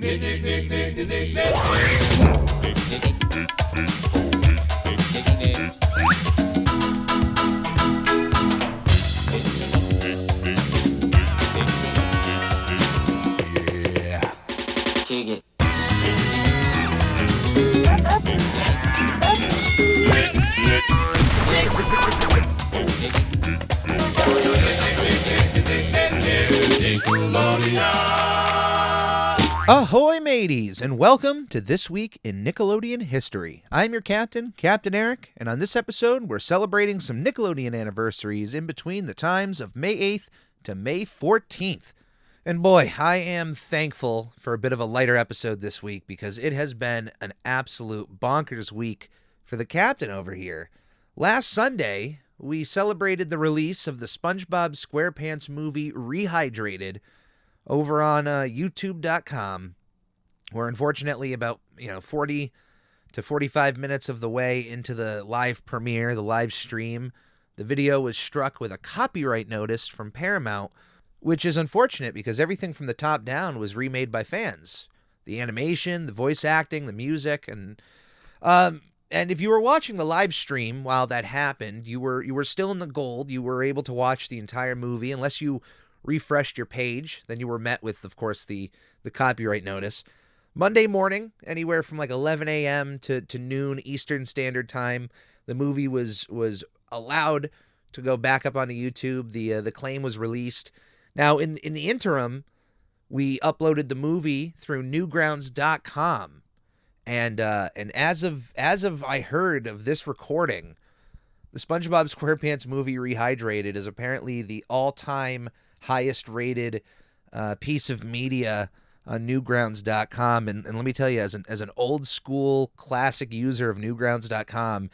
Kick it. Ahoy, mateys, and welcome to This Week in Nickelodeon History. I'm your captain, Captain Eric, and on this episode, we're celebrating some Nickelodeon anniversaries in between the times of May 8th to May 14th. And boy, I am thankful for a bit of a lighter episode this week because it has been an absolute bonkers week for the captain over here. Last Sunday, we celebrated the release of the SpongeBob SquarePants movie Rehydrated over on YouTube.com, where unfortunately about 40 to 45 minutes of the way into the live premiere, the live stream, the video was struck with a copyright notice from Paramount, which is unfortunate because everything from the top down was remade by fans. The animation, the voice acting, the music, and if you were watching the live stream while that happened, you were still in the gold. You were able to watch the entire movie unless you refreshed your page. Then you were met with, of course, the copyright notice. Monday morning, anywhere from like 11 a.m. to noon Eastern Standard Time, the movie was allowed to go back up onto YouTube. The claim was released. Now, in the interim, we uploaded the movie through Newgrounds.com, and as of I heard of this recording, the SpongeBob SquarePants movie Rehydrated is apparently the all-time highest rated piece of media on Newgrounds.com, and let me tell you, as an old school classic user of Newgrounds.com,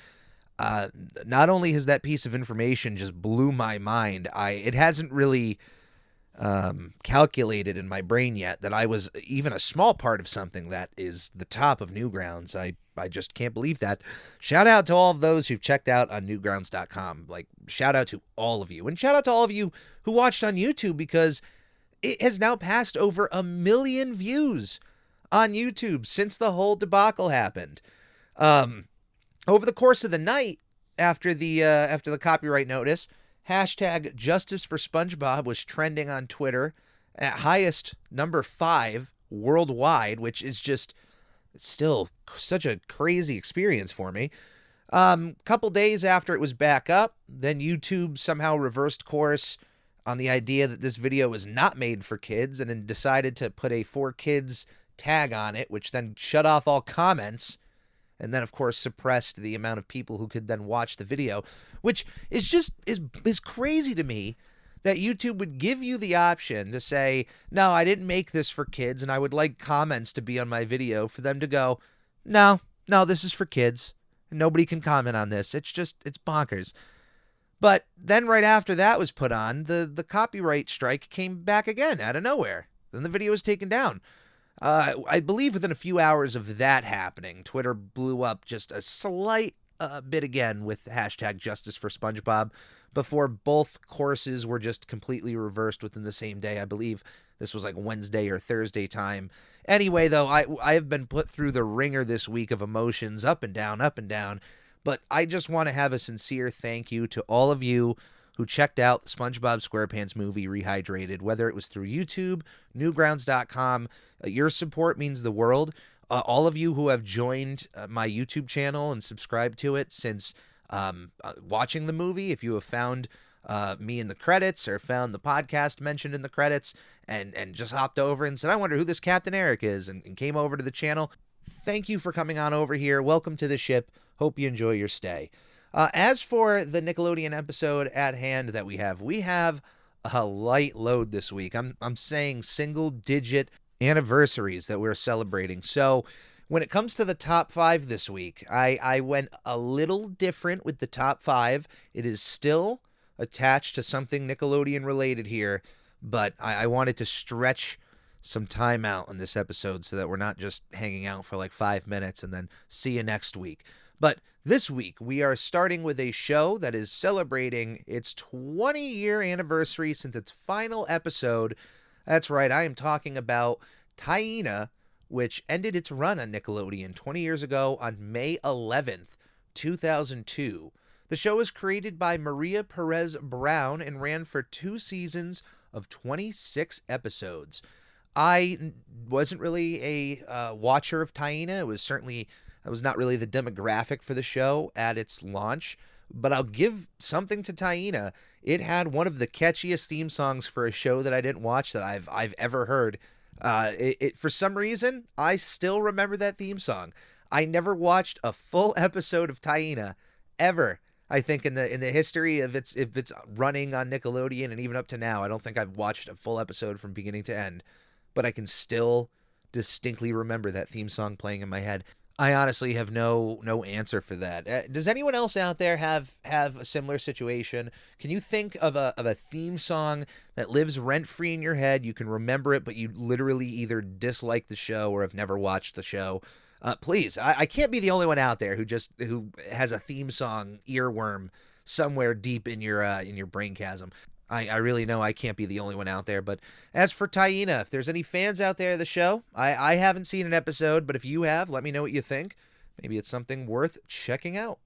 not only has that piece of information just blew my mind, it hasn't really calculated in my brain yet that I was even a small part of something that is the top of Newgrounds. I just can't believe that. Shout out to all of those who've checked out on Newgrounds.com. Like, shout out to all of you. And shout out to all of you who watched on YouTube, because it has now passed over 1 million views on YouTube since the whole debacle happened. Over the course of the night, after the copyright notice, hashtag Justice for SpongeBob was trending on Twitter at highest number 5 worldwide, which is just still such a crazy experience for me. Couple days after it was back up, then YouTube somehow reversed course on the idea that this video was not made for kids and then decided to put a for kids tag on it, which then shut off all comments and then, of course, suppressed the amount of people who could then watch the video, which is just is crazy to me that YouTube would give you the option to say, no, I didn't make this for kids, and I would like comments to be on my video, for them to go, no, this is for kids, and nobody can comment on this. It's bonkers. But then right after that was put on, the copyright strike came back again out of nowhere. Then the video was taken down. I believe within a few hours of that happening, Twitter blew up just a slight bit again with hashtag Justice for SpongeBob, before both courses were just completely reversed within the same day. I believe this was like Wednesday or Thursday time. Anyway, though, I have been put through the ringer this week of emotions, up and down, but I just want to have a sincere thank you to all of you who checked out the SpongeBob SquarePants movie Rehydrated, whether it was through YouTube, Newgrounds.com. Your support means the world. All of you who have joined my YouTube channel and subscribed to it since watching the movie, if you have found me in the credits or found the podcast mentioned in the credits and just hopped over and said, I wonder who this Captain Eric is, and came over to the channel, thank you for coming on over here. Welcome to the ship. Hope you enjoy your stay. As for the Nickelodeon episode at hand that we have a light load this week. I'm saying single-digit anniversaries that we're celebrating. So when it comes to the top 5 this week, I went a little different with the top 5. It is still attached to something Nickelodeon related here, but I wanted to stretch some time out on this episode so that we're not just hanging out for like 5 minutes and then see you next week. But this week, we are starting with a show that is celebrating its 20-year anniversary since its final episode. That's right, I am talking about Taina, which ended its run on Nickelodeon 20 years ago on May 11th, 2002. The show was created by Maria Perez Brown and ran for 2 seasons of 26 episodes. I wasn't really a watcher of Taina. I was not really the demographic for the show at its launch, but I'll give something to Taina. It had one of the catchiest theme songs for a show that I didn't watch that I've ever heard. For some reason, I still remember that theme song. I never watched a full episode of Taina ever. I think in the history of its running on Nickelodeon and even up to now, I don't think I've watched a full episode from beginning to end, but I can still distinctly remember that theme song playing in my head. I honestly have no answer for that. Does anyone else out there have a similar situation? Can you think of a theme song that lives rent free in your head? You can remember it, but you literally either dislike the show or have never watched the show. Please, I can't be the only one out there who has a theme song earworm somewhere deep in your brain chasm. I really know I can't be the only one out there. But as for Taina, if there's any fans out there of the show, I haven't seen an episode, but if you have, let me know what you think. Maybe it's something worth checking out.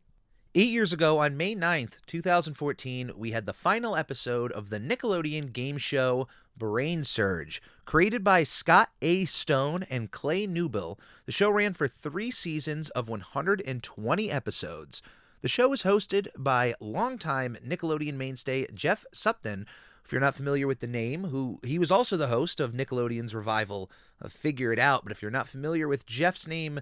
8 years ago, on May 9th, 2014, we had the final episode of the Nickelodeon game show BrainSurge. Created by Scott A. Stone and Clay Newbill, the show ran for 3 seasons of 120 episodes. The show was hosted by longtime Nickelodeon mainstay Jeff Supton. If you're not familiar with the name, he was also the host of Nickelodeon's revival of Figure It Out. But if you're not familiar with Jeff's name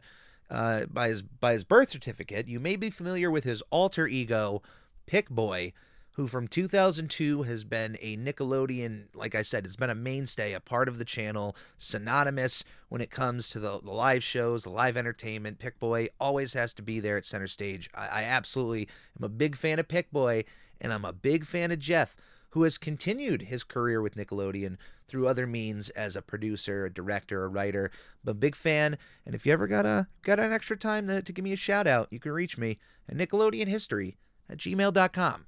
by his birth certificate, you may be familiar with his alter ego, Pick Boy, who from 2002 has been a Nickelodeon, like I said, it's been a mainstay, a part of the channel, synonymous when it comes to the live shows, the live entertainment. Pick Boy always has to be there at center stage. I absolutely am a big fan of Pick Boy, and I'm a big fan of Jeff, who has continued his career with Nickelodeon through other means as a producer, a director, a writer. But big fan, and if you ever got an extra time to give me a shout out, you can reach me at nickelodeonhistory@gmail.com.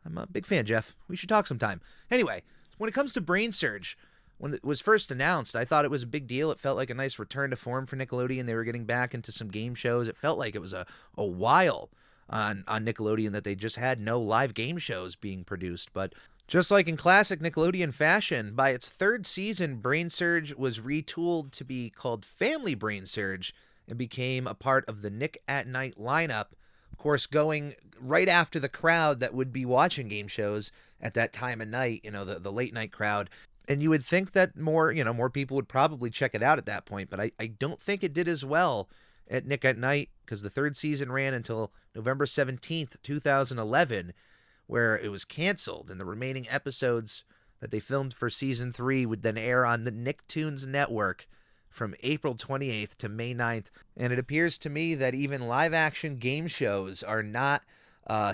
I'm a big fan, Jeff. We should talk sometime. Anyway, when it comes to BrainSurge, when it was first announced, I thought it was a big deal. It felt like a nice return to form for Nickelodeon. They were getting back into some game shows. It felt like it was a while on Nickelodeon that they just had no live game shows being produced. But just like in classic Nickelodeon fashion, by its 3rd season, BrainSurge was retooled to be called Family BrainSurge and became a part of the Nick at Night lineup. Of course, going right after the crowd that would be watching game shows at that time of night, the late night crowd. And you would think that more people would probably check it out at that point, but I don't think it did as well at Nick at Night, because the 3rd season ran until November 17th, 2011, where it was canceled, and the remaining episodes that they filmed for season 3 would then air on the Nicktoons network from April 28th to May 9th. And it appears to me that even live-action game shows are not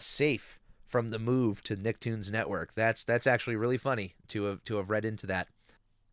safe from the move to Nicktoons network. That's actually really funny to have read into that.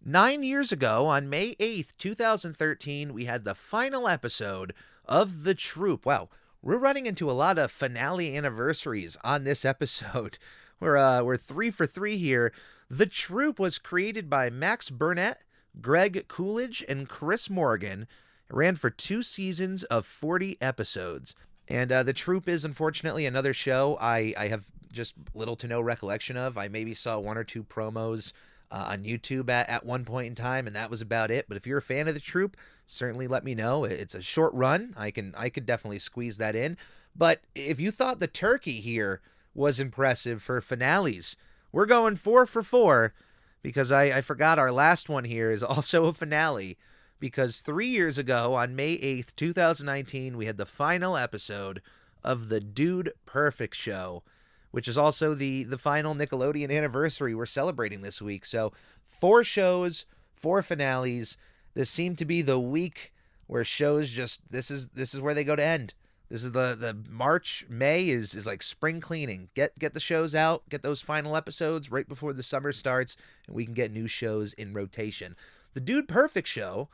9 years ago, on May 8th, 2013, we had the final episode of The Troop. Wow, we're running into a lot of finale anniversaries on this episode. We're 3 for 3 here. The Troop was created by Max Burnett, Greg Coolidge, and Chris Morgan. It ran for 2 seasons of 40 episodes. And The Troop is unfortunately another show I have just little to no recollection of. I maybe saw 1 or 2 promos on YouTube at one point in time, and that was about it. But if you're a fan of The Troop, certainly let me know. It's a short run. I could definitely squeeze that in. But if you thought the turkey here was impressive for finales, we're going 4 for 4, because I forgot our last one here is also a finale, because 3 years ago on May 8th, 2019, we had the final episode of the Dude Perfect Show, which is also the final Nickelodeon anniversary we're celebrating this week. So 4 shows, 4 finales. This seemed to be the week where shows just, this is where they go to end. This is the March, May is like spring cleaning. Get the shows out, get those final episodes right before the summer starts, and we can get new shows in rotation. The Dude Perfect Show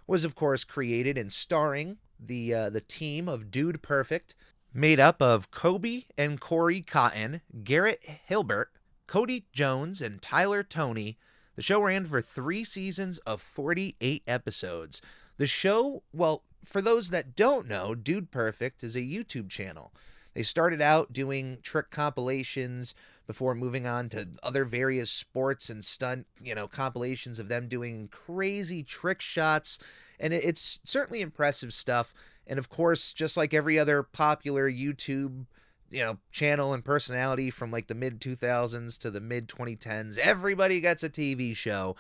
was, of course, created and starring the team of Dude Perfect, made up of Kobe and Corey Cotton, Garrett Hilbert, Cody Jones, and Tyler Toney. The show ran for 3 seasons of 48 episodes. The show, well, for those that don't know, Dude Perfect is a YouTube channel. They started out doing trick compilations before moving on to other various sports and stunt, compilations of them doing crazy trick shots. And it's certainly impressive stuff. And of course, just like every other popular YouTube, channel and personality from like the mid 2000s to the mid 2010s, everybody gets a TV show.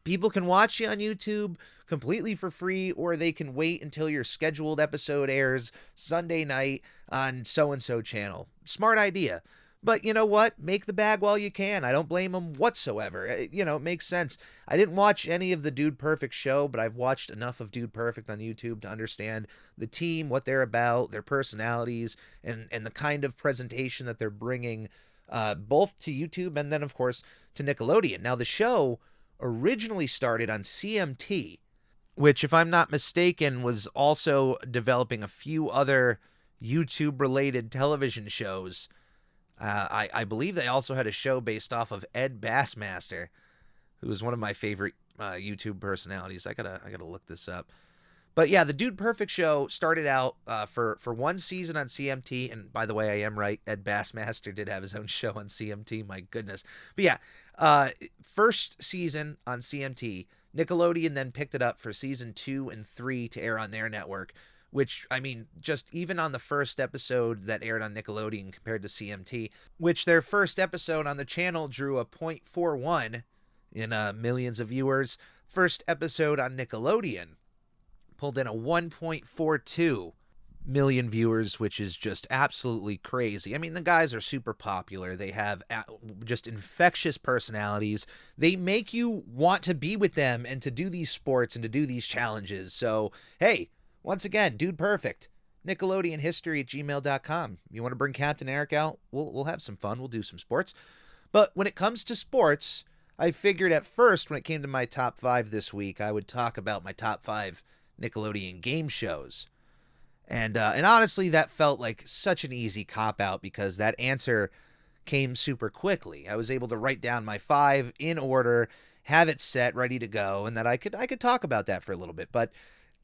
People can watch you on YouTube completely for free, or they can wait until your scheduled episode airs Sunday night on so-and-so channel. Smart idea. But you know what? Make the bag while you can. I don't blame them whatsoever. It makes sense. I didn't watch any of the Dude Perfect show, but I've watched enough of Dude Perfect on YouTube to understand the team, what they're about, their personalities, and the kind of presentation that they're bringing both to YouTube and then, of course, to Nickelodeon. Now, the show originally started on CMT, which, if I'm not mistaken, was also developing a few other YouTube-related television shows. I believe they also had a show based off of Ed Bassmaster, who is one of my favorite YouTube personalities. I gotta look this up. But yeah, the Dude Perfect show started out for one season on CMT, and by the way, I am right. Ed Bassmaster did have his own show on CMT. My goodness. But yeah, first season on CMT. Nickelodeon then picked it up for season 2 and 3 to air on their network. Which, I mean, just even on the first episode that aired on Nickelodeon compared to CMT, which their first episode on the channel drew a 0.41 in millions of viewers. First episode on Nickelodeon pulled in a 1.42 million viewers, which is just absolutely crazy. I mean, the guys are super popular. They have just infectious personalities. They make you want to be with them and to do these sports and to do these challenges. So, hey, once again, Dude Perfect, NickelodeonHistory@gmail.com. You want to bring Captain Eric out? We'll have some fun. We'll do some sports. But when it comes to sports, I figured at first when it came to my top 5 this week, I would talk about my top 5 Nickelodeon game shows. And honestly, that felt like such an easy cop-out because that answer came super quickly. I was able to write down my 5 in order, have it set, ready to go, and that I could talk about that for a little bit. But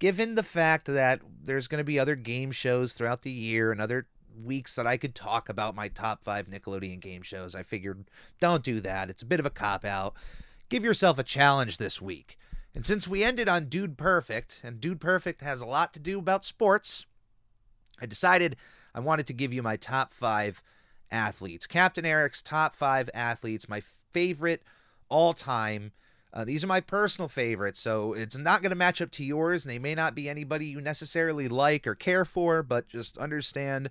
given the fact that there's going to be other game shows throughout the year and other weeks that I could talk about my top 5 Nickelodeon game shows, I figured don't do that. It's a bit of a cop-out. Give yourself a challenge this week. And since we ended on Dude Perfect, and Dude Perfect has a lot to do about sports, I decided I wanted to give you my top 5 athletes. Captain Eric's top 5 athletes, my favorite all-time. These are my personal favorites, so it's not going to match up to yours, and they may not be anybody you necessarily like or care for, but just understand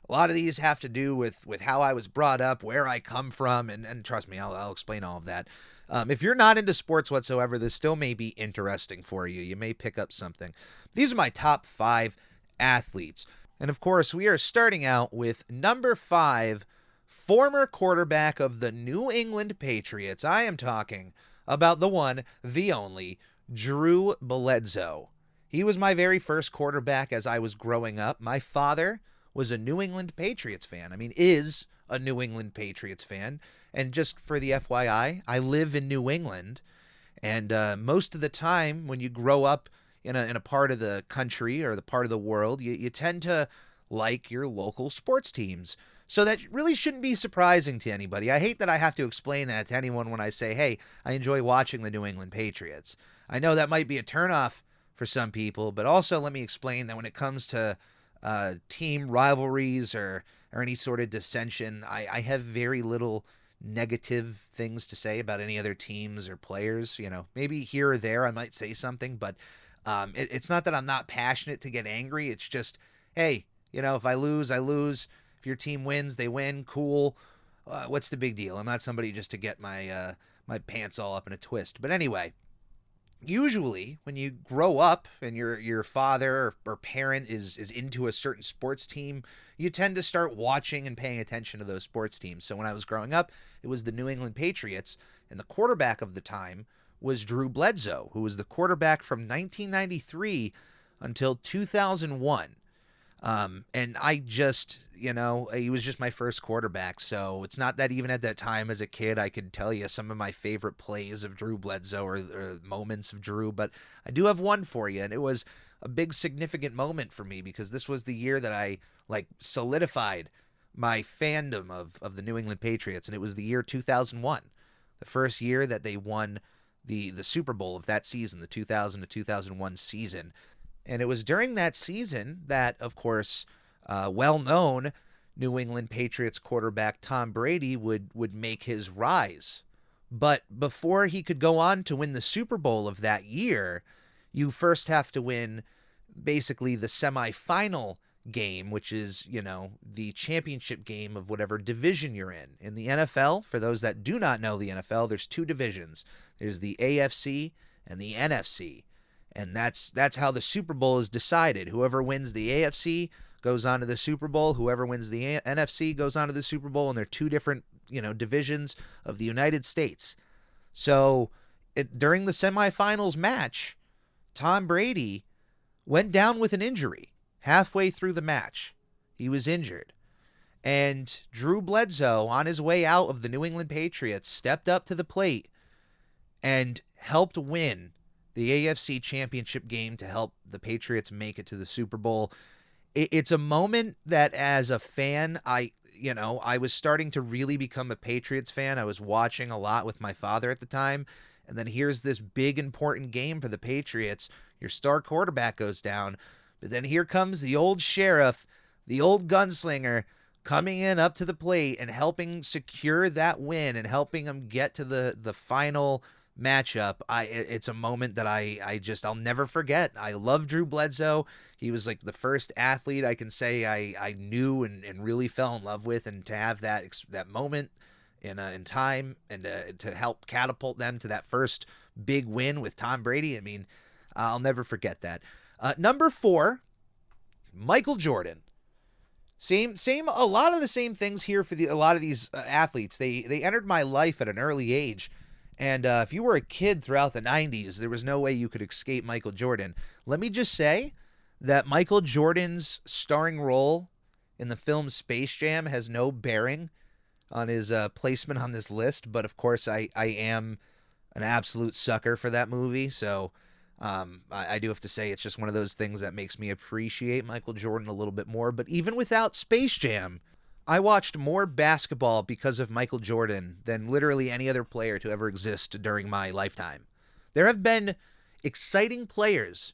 a lot of these have to do with how I was brought up, where I come from, and trust me, I'll explain all of that. If you're not into sports whatsoever, this still may be interesting for you. You may pick up something. These are my top 5 athletes. And of course, we are starting out with number 5, former quarterback of the New England Patriots. I am talking about the one, the only, Drew Bledsoe. He was my very first quarterback as I was growing up. My father was a New England Patriots fan. I mean, is a New England Patriots fan. And just for the FYI, I live in New England. And most of the time, when you grow up in a part of the country or the part of the world, you tend to like your local sports teams. So that really shouldn't be surprising to anybody. I hate that I have to explain that to anyone when I say, hey, I enjoy watching the New England Patriots. I know that might be a turnoff for some people, but also let me explain that when it comes to team rivalries or any sort of dissension, I have very little negative things to say about any other teams or players. Maybe here or there I might say something, but it's not that I'm not passionate to get angry. It's just, hey, if I lose, I lose. If your team wins, they win. Cool. What's the big deal? I'm not somebody just to get my my pants all up in a twist. But anyway, usually when you grow up and your father or parent is into a certain sports team, you tend to start watching and paying attention to those sports teams. So when I was growing up, it was the New England Patriots, and the quarterback of the time was Drew Bledsoe, who was the quarterback from 1993 until 2001. And I just, he was just my first quarterback. So it's not that even at that time as a kid, I could tell you some of my favorite plays of Drew Bledsoe or moments of Drew, but I do have one for you. And it was a big significant moment for me because this was the year that I like solidified my fandom of the New England Patriots. And it was the year 2001, the first year that they won the Super Bowl of that season, the 2000 to 2001 season. And it was during that season that, of course, well-known New England Patriots quarterback Tom Brady would make his rise. But before he could go on to win the Super Bowl of that year, you first have to win basically the semifinal game, which is, the championship game of whatever division you're in. In the NFL, for those that do not know the NFL, there's two divisions. There's the AFC and the NFC. And that's how the Super Bowl is decided. Whoever wins the AFC goes on to the Super Bowl. Whoever wins the NFC goes on to the Super Bowl. And they're two different, divisions of the United States. So during the semifinals match, Tom Brady went down with an injury halfway through the match. He was injured. And Drew Bledsoe, on his way out of the New England Patriots, stepped up to the plate and helped win the AFC Championship game to help the Patriots make it to the Super Bowl. It's a moment that, as a fan, I was starting to really become a Patriots fan. I was watching a lot with my father at the time. And then here's this big, important game for the Patriots. Your star quarterback goes down. But then here comes the old sheriff, the old gunslinger, coming in up to the plate and helping secure that win and helping them get to the final matchup. It's a moment that I'll never forget. I love Drew Bledsoe. He was like the first athlete I can say I knew and really fell in love with, and to have that moment in time and to help catapult them to that first big win with Tom Brady. I mean, I'll never forget that. Number 4, Michael Jordan. Same. A lot of the same things here for a lot of these athletes. They entered my life at an early age. And if you were a kid throughout the 90s, there was no way you could escape Michael Jordan. Let me just say that Michael Jordan's starring role in the film Space Jam has no bearing on his placement on this list. But of course, I am an absolute sucker for that movie. So I do have to say it's just one of those things that makes me appreciate Michael Jordan a little bit more. But even without Space Jam, I watched more basketball because of Michael Jordan than literally any other player to ever exist during my lifetime. There have been exciting players,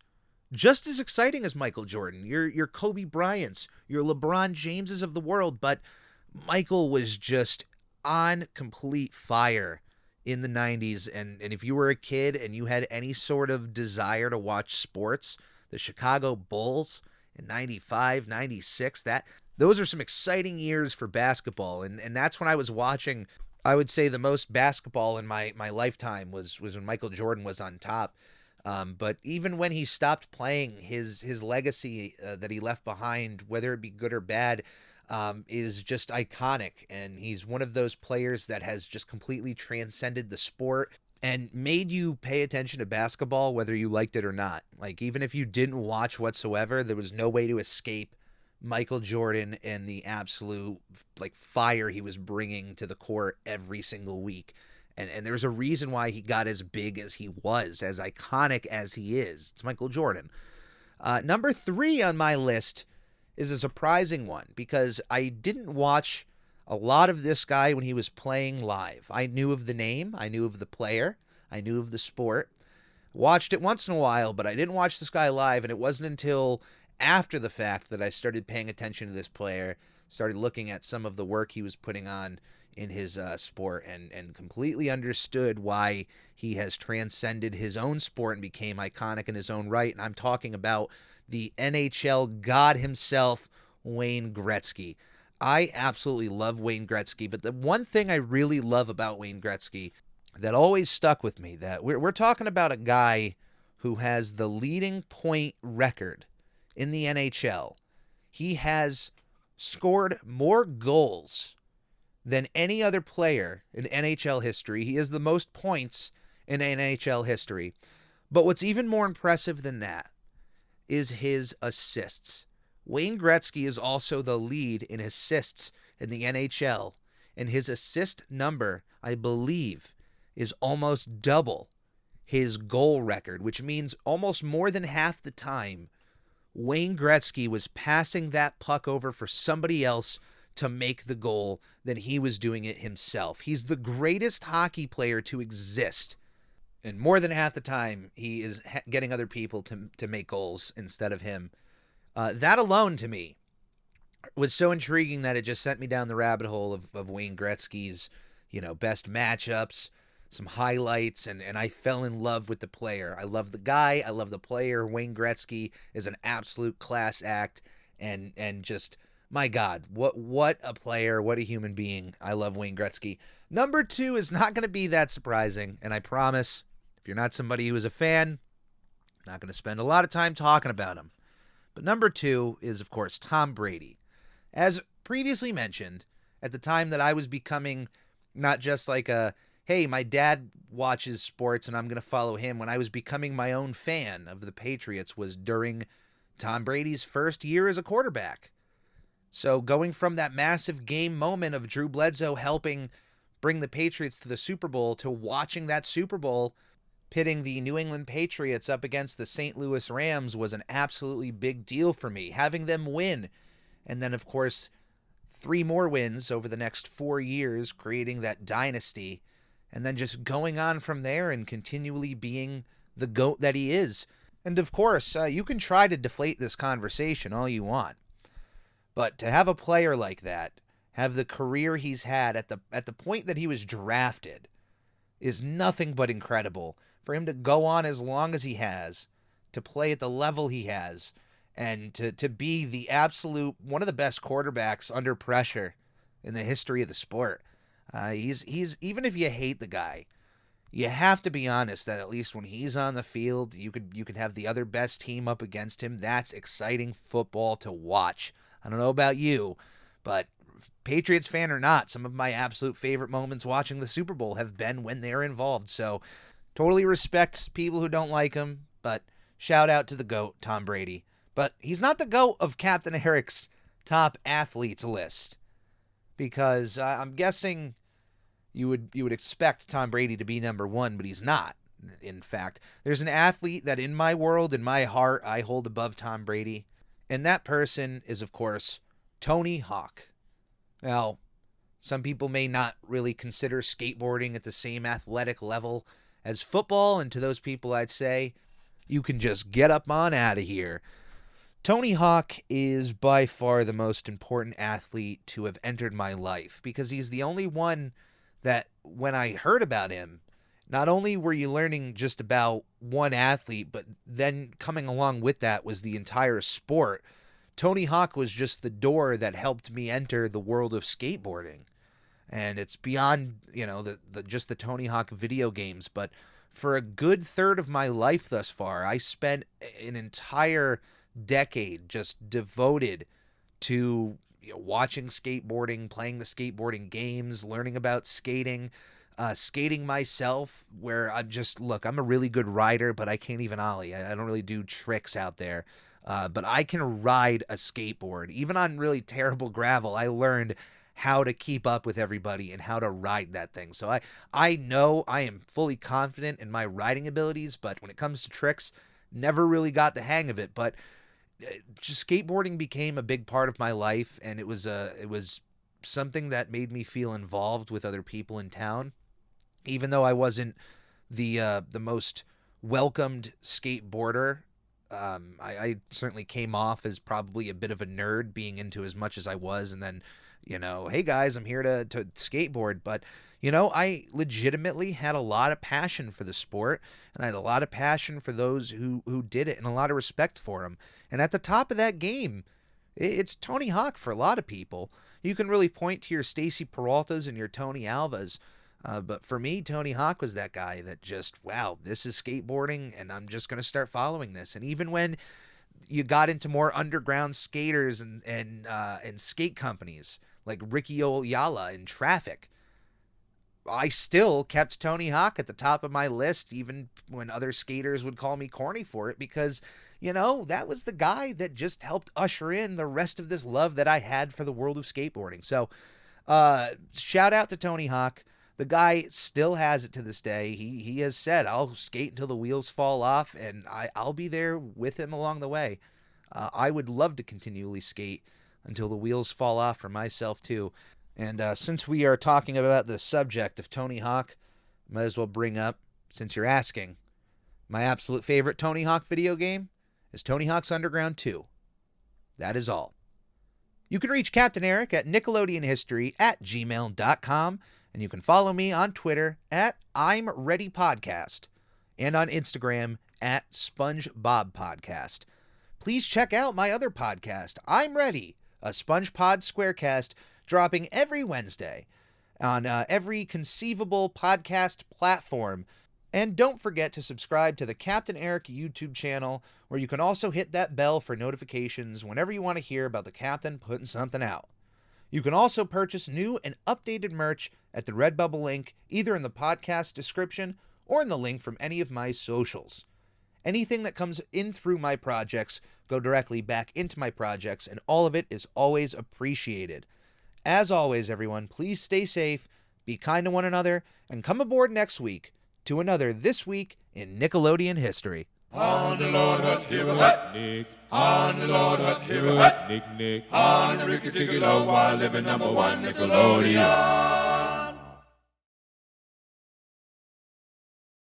just as exciting as Michael Jordan. Your Kobe Bryants, your LeBron Jameses of the world, but Michael was just on complete fire in the 90s. And if you were a kid and you had any sort of desire to watch sports, the Chicago Bulls in 95, 96, those are some exciting years for basketball. And that's when I was watching, I would say, the most basketball in my lifetime was when Michael Jordan was on top. But even when he stopped playing, his legacy that he left behind, whether it be good or bad, is just iconic. And he's one of those players that has just completely transcended the sport and made you pay attention to basketball, whether you liked it or not. Like, even if you didn't watch whatsoever, there was no way to escape Michael Jordan and the absolute fire he was bringing to the court every single week. And there's a reason why he got as big as he was, as iconic as he is. It's Michael Jordan. Number 3 on my list is a surprising one because I didn't watch a lot of this guy when he was playing live. I knew of the name, I knew of the player, I knew of the sport. Watched it once in a while, but I didn't watch this guy live, and it wasn't until after the fact that I started paying attention to this player, started looking at some of the work he was putting on in his sport, and completely understood why he has transcended his own sport and became iconic in his own right. And I'm talking about the NHL god himself, Wayne Gretzky. I absolutely love Wayne Gretzky, but the one thing I really love about Wayne Gretzky that always stuck with me, that we're talking about a guy who has the leading point record in the NHL. He has scored more goals than any other player in NHL history. He has the most points in NHL history. But what's even more impressive than that is his assists. Wayne Gretzky is also the lead in assists in the NHL, and his assist number, I believe, is almost double his goal record, which means almost more than half the time Wayne Gretzky was passing that puck over for somebody else to make the goal than he was doing it himself. He's the greatest hockey player to exist. And more than half the time, he is getting other people to make goals instead of him. That alone, to me, was so intriguing that it just sent me down the rabbit hole of Wayne Gretzky's, best matchups, some highlights, and I fell in love with the player. I love the guy. I love the player. Wayne Gretzky is an absolute class act, and just, my God, what a player, what a human being. I love Wayne Gretzky. Number 2 is not going to be that surprising, and I promise, if you're not somebody who is a fan, I'm not going to spend a lot of time talking about him. But number 2 is, of course, Tom Brady. As previously mentioned, at the time that I was becoming not just like a, hey, my dad watches sports and I'm going to follow him, when I was becoming my own fan of the Patriots was during Tom Brady's first year as a quarterback. So going from that massive game moment of Drew Bledsoe helping bring the Patriots to the Super Bowl to watching that Super Bowl pitting the New England Patriots up against the St. Louis Rams was an absolutely big deal for me. Having them win, and then, of course, 3 more wins over the next 4 years, creating that dynasty, and then just going on from there and continually being the GOAT that he is. And, of course, you can try to deflate this conversation all you want, but to have a player like that have the career he's had at the point that he was drafted is nothing but incredible. For him to go on as long as he has, to play at the level he has, and to be the absolute one of the best quarterbacks under pressure in the history of the sport. He's even if you hate the guy, you have to be honest that at least when he's on the field, you could have the other best team up against him. That's exciting football to watch. I don't know about you, but Patriots fan or not, some of my absolute favorite moments watching the Super Bowl have been when they're involved. So totally respect people who don't like him, but shout out to the GOAT, Tom Brady. But he's not the GOAT of Captain Eric's top athletes list, because I'm guessing you would expect Tom Brady to be number 1, but he's not. In fact, there's an athlete that in my world, in my heart, I hold above Tom Brady, and that person is, of course, Tony Hawk. Now, some people may not really consider skateboarding at the same athletic level as football, and to those people I'd say, you can just get up on out of here. Tony Hawk is by far the most important athlete to have entered my life, because he's the only one that when I heard about him, not only were you learning just about one athlete, but then coming along with that was the entire sport. Tony Hawk was just the door that helped me enter the world of skateboarding. And it's beyond, just the Tony Hawk video games, but for a good third of my life thus far, I spent an entire decade just devoted to watching skateboarding, playing the skateboarding games, learning about skating, skating myself, where I'm a really good rider, but I can't even ollie. I don't really do tricks out there. But I can ride a skateboard. Even on really terrible gravel, I learned how to keep up with everybody and how to ride that thing. So I know I am fully confident in my riding abilities, but when it comes to tricks, never really got the hang of it. But just skateboarding became a big part of my life, and it was something that made me feel involved with other people in town, even though I wasn't the most welcomed skateboarder. I certainly came off as probably a bit of a nerd, being into as much as I was, and then, hey guys, I'm here to skateboard. But, I legitimately had a lot of passion for the sport, and I had a lot of passion for those who did it, and a lot of respect for them. And at the top of that game, it's Tony Hawk for a lot of people. You can really point to your Stacy Peraltas and your Tony Alvas. But for me, Tony Hawk was that guy that just, wow, this is skateboarding, and I'm just going to start following this. And even when you got into more underground skaters and skate companies like Ricky Oyala and Traffic, I still kept Tony Hawk at the top of my list, even when other skaters would call me corny for it, because You know, that was the guy that just helped usher in the rest of this love that I had for the world of skateboarding. So, shout out to Tony Hawk. The guy still has it to this day. He has said, I'll skate until the wheels fall off, and I'll be there with him along the way. I would love to continually skate until the wheels fall off for myself, too. And since we are talking about the subject of Tony Hawk, might as well bring up, since you're asking, my absolute favorite Tony Hawk video game is Tony Hawk's Underground 2. That is all. You can reach Captain Eric at nickelodeonhistory@gmail.com, and you can follow me on Twitter at I'm Ready Podcast and on Instagram at SpongeBob Podcast. Please check out my other podcast, I'm Ready, a SpongePod Squarecast dropping every Wednesday on every conceivable podcast platform. And don't forget to subscribe to the Captain Eric YouTube channel, where you can also hit that bell for notifications whenever you want to hear about the Captain putting something out. You can also purchase new and updated merch at the Redbubble link, either in the podcast description or in the link from any of my socials. Anything that comes in through my projects go directly back into my projects, and all of it is always appreciated. As always, everyone, please stay safe, be kind to one another, and come aboard next week to another This Week in Nickelodeon History. On the Lord Hut, here a hut, Nick. On the Lord Hut, here a hut, Nick. On the Ricky Ticky Low, while living #1 Nickelodeon.